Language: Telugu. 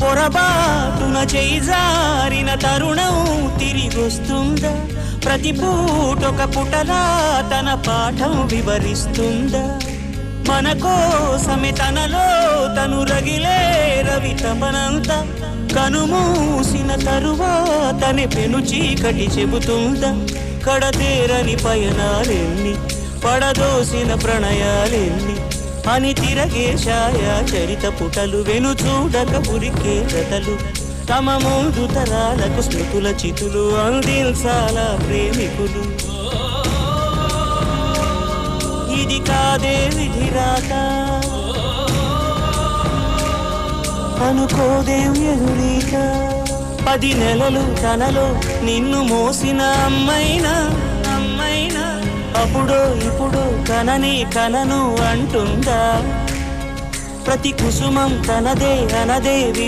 పొరబాటున చేజారిన తరుణం తిరిగొస్తుందా? ప్రతి పూటొక పుటలా తన పాఠం వివరిస్తుందా? మన కోసమే తనలో తను రగిలే రవి తపనంత కనుమూసిన తరువాతనే పెను చీకటి చెబుతుందా? కడతేరని పయనాలెన్ని, పడదోసిన ప్రణయాలెన్ని అని తిరగే ఛాయా చరిత పుటలు, వెను చూడక ఉరికే కథలు, తమ ముందు తరాలకు స్మృతుల చితులు అందించాల ప్రేమికులు. ఇది కాదే విధిరాత, అనుకోదేం ఎదురీత. 10 నెలలు తనలో నిన్ను మోసిన అమ్మైనా అప్పుడో ఇప్పుడు కనను అంటుందా? ప్రతి కుసుమం తనదే అనదే